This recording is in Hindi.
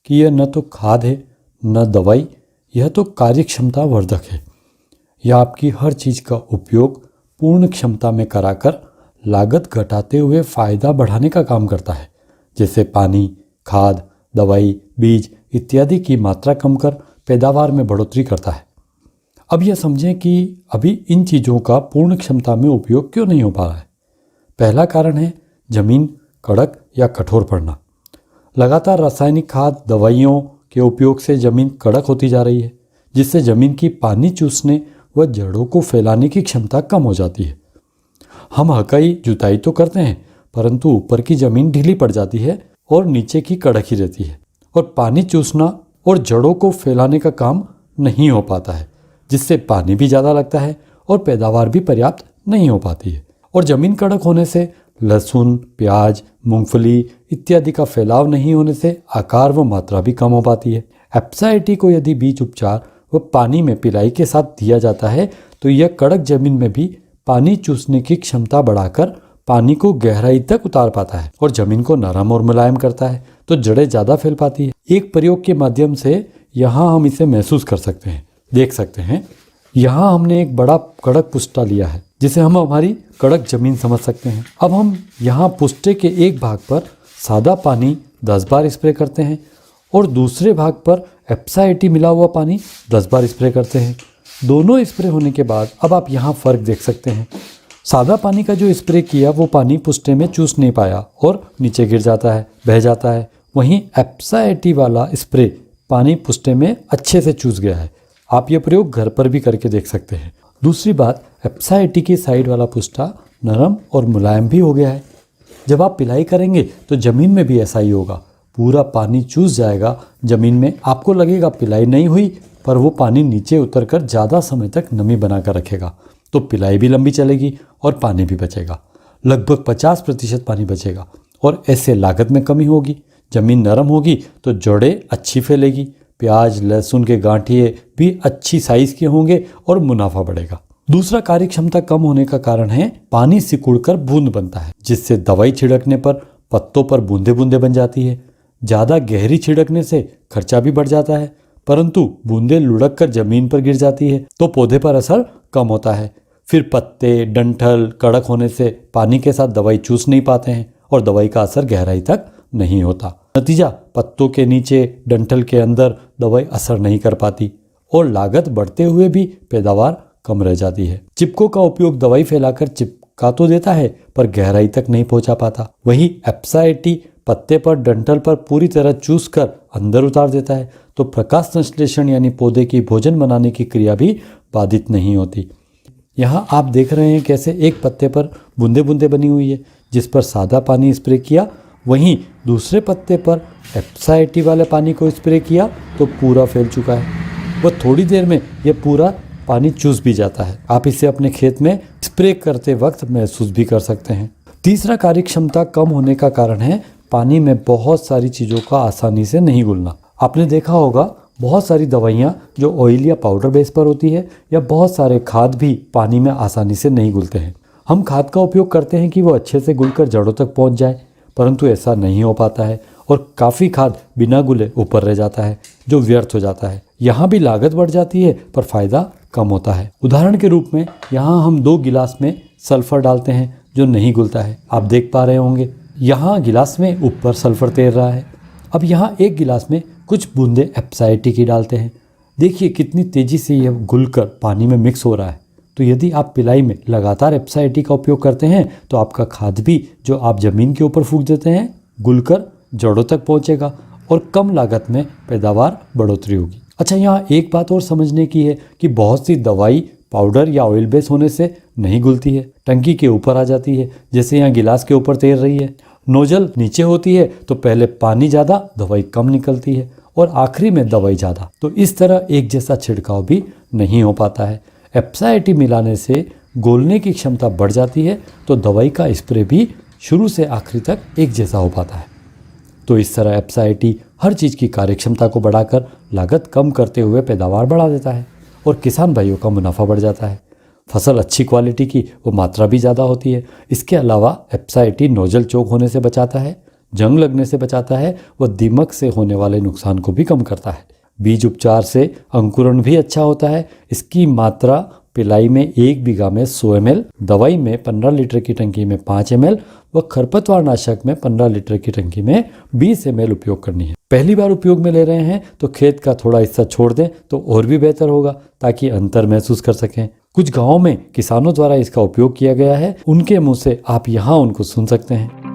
कि यह न तो खाद है न दवाई, यह तो कार्य क्षमता वर्धक है। यह आपकी हर चीज़ का उपयोग पूर्ण क्षमता में कराकर लागत घटाते हुए फायदा बढ़ाने का काम करता है, जैसे पानी, खाद, दवाई, बीज इत्यादि की मात्रा कम कर पैदावार में बढ़ोतरी करता है। अब यह समझें कि अभी इन चीज़ों का पूर्ण क्षमता में उपयोग क्यों नहीं हो पा रहा है। पहला कारण है जमीन कड़क या कठोर पड़ना। लगातार रासायनिक खाद, दवाइयों के उपयोग से जमीन कड़क होती जा रही है, जिससे जमीन की पानी चूसने व जड़ों को फैलाने की क्षमता कम हो जाती है। हम हकाई जुताई तो करते हैं, परंतु ऊपर की जमीन ढीली पड़ जाती है और नीचे की कड़क ही रहती है, और पानी चूसना और जड़ों को फैलाने का काम नहीं हो पाता है, जिससे पानी भी ज़्यादा लगता है और पैदावार भी पर्याप्त नहीं हो पाती है। और ज़मीन कड़क होने से लहसुन, प्याज, मूंगफली इत्यादि का फैलाव नहीं होने से आकार व मात्रा भी कम हो पाती है। एप्साइटी को यदि बीज उपचार व पानी में पिलाई के साथ दिया जाता है तो यह कड़क जमीन में भी पानी चूसने की क्षमता बढ़ाकर पानी को गहराई तक उतार पाता है और जमीन को नरम और मुलायम करता है, तो जड़ें ज़्यादा फैल पाती है। एक प्रयोग के माध्यम से यहाँ हम इसे महसूस कर सकते हैं, देख सकते हैं। यहाँ हमने एक बड़ा कड़क पुष्टा लिया है, जिसे हम हमारी कड़क जमीन समझ सकते हैं। अब हम यहाँ पुष्टे के एक भाग पर सादा पानी 10 बार स्प्रे करते हैं और दूसरे भाग पर एप्साइटी मिला हुआ पानी 10 बार स्प्रे करते हैं। दोनों स्प्रे होने के बाद अब आप यहाँ फ़र्क देख सकते हैं। सादा पानी का जो स्प्रे किया वो पानी पुष्टे में चूस नहीं पाया और नीचे गिर जाता है, बह जाता है। वहीं एप्साइटी वाला स्प्रे पानी पुष्टे में अच्छे से चूस गया है। आप ये प्रयोग घर पर भी करके देख सकते हैं। दूसरी बात, एप्साइटी की साइड वाला पुष्टा नरम और मुलायम भी हो गया है। जब आप पिलाई करेंगे तो ज़मीन में भी ऐसा ही होगा, पूरा पानी चूस जाएगा ज़मीन में। आपको लगेगा पिलाई नहीं हुई, पर वो पानी नीचे उतरकर ज़्यादा समय तक नमी बनाकर रखेगा, तो पिलाई भी लंबी चलेगी और पानी भी बचेगा। लगभग 50% पानी बचेगा और ऐसे लागत में कमी होगी। ज़मीन नरम होगी तो जड़ें अच्छी फैलेगी, प्याज, लहसुन के गांठिए भी अच्छी साइज़ के होंगे और मुनाफा बढ़ेगा। दूसरा कार्य क्षमता कम होने का कारण है पानी सिकुड़कर बूंद बनता है, जिससे दवाई छिड़कने पर पत्तों पर बूंदे बूंदे बन जाती है। ज़्यादा गहरी छिड़कने से खर्चा भी बढ़ जाता है, परंतु बूंदें लुढ़क कर जमीन पर गिर जाती है तो पौधे पर असर कम होता है। फिर पत्ते, डंठल कड़क होने से पानी के साथ दवाई चूस नहीं पाते हैं और दवाई का असर गहराई तक नहीं होता। नतीजा, पत्तों के नीचे, डंठल के अंदर दवाई असर नहीं कर पाती और लागत बढ़ते हुए भी पैदावार कम रह जाती है। चिपकों का उपयोग दवाई फैलाकर चिपका तो देता है, पर गहराई तक नहीं पहुंचा पाता। वहीं एप्साइटी पत्ते पर, डंठल पर पूरी तरह चूस कर अंदर उतार देता है, तो प्रकाश संश्लेषण यानी पौधे की भोजन बनाने की क्रिया भी बाधित नहीं होती। यहाँ आप देख रहे हैं कैसे एक पत्ते पर बूंदे बूंदे बनी हुई है, जिस पर सादा पानी स्प्रे किया, वहीं दूसरे पत्ते पर एप्साइटी वाले पानी को स्प्रे किया तो पूरा फैल चुका है। वह थोड़ी देर में यह पूरा पानी चूस भी जाता है। आप इसे अपने खेत में स्प्रे करते वक्त महसूस भी कर सकते हैं। तीसरा कार्य क्षमता कम होने का कारण है पानी में बहुत सारी चीज़ों का आसानी से नहीं घुलना। आपने देखा होगा बहुत सारी दवाइयाँ जो ऑयल या पाउडर बेस पर होती है, या बहुत सारे खाद भी पानी में आसानी से नहीं घुलते हैं। हम खाद का उपयोग करते हैं कि वो अच्छे से घुलकर जड़ों तक पहुँच जाए, परंतु ऐसा नहीं हो पाता है और काफ़ी खाद बिना घुले ऊपर रह जाता है, जो व्यर्थ हो जाता है। यहाँ भी लागत बढ़ जाती है पर फायदा कम होता है। उदाहरण के रूप में यहाँ हम 2 गिलास में सल्फर डालते हैं जो नहीं घुलता है। आप देख पा रहे होंगे यहाँ गिलास में ऊपर सल्फर तैर रहा है। अब यहाँ एक गिलास में कुछ बूंदे एप्साइटी की डालते हैं। देखिए कितनी तेज़ी से यह घुलकर पानी में मिक्स हो रहा है। तो यदि आप पिलाई में लगातार एप्साइटी का उपयोग करते हैं तो आपका खाद भी जो आप ज़मीन के ऊपर फूंक देते हैं घुलकर जड़ों तक पहुँचेगा और कम लागत में पैदावार बढ़ोतरी होगी। अच्छा, यहाँ एक बात और समझने की है कि बहुत सी दवाई पाउडर या ऑयल बेस होने से नहीं घुलती है, टंकी के ऊपर आ जाती है। जैसे यहाँ गिलास के ऊपर तैर रही है, नोजल नीचे होती है तो पहले पानी ज़्यादा, दवाई कम निकलती है और आखिरी में दवाई ज़्यादा। तो इस तरह एक जैसा छिड़काव भी नहीं हो पाता है। एप्साइटी मिलाने से घोलने की क्षमता बढ़ जाती है तो दवाई का स्प्रे भी शुरू से आखिरी तक एक जैसा हो पाता है। तो इस तरह एप्साइटी हर चीज़ की कार्यक्षमता को बढ़ाकर लागत कम करते हुए पैदावार बढ़ा देता है और किसान भाइयों का मुनाफा बढ़ जाता है। फसल अच्छी क्वालिटी की, वो मात्रा भी ज़्यादा होती है। इसके अलावा एप्साइटी नोजल चौक होने से बचाता है, जंग लगने से बचाता है व दीमक से होने वाले नुकसान को भी कम करता है। बीज उपचार से अंकुरण भी अच्छा होता है। इसकी मात्रा पिलाई में 1 बीघा में 100 ml, दवाई में 15 लीटर की टंकी में 5 ml व खरपतवार नाशक में 15 लीटर की टंकी में 20 ml उपयोग करनी है। पहली बार उपयोग में ले रहे हैं तो खेत का थोड़ा हिस्सा छोड़ दें तो और भी बेहतर होगा, ताकि अंतर महसूस कर सकें। कुछ गाँव में किसानों द्वारा इसका उपयोग किया गया है, उनके मुंह से आप यहाँ उनको सुन सकते हैं।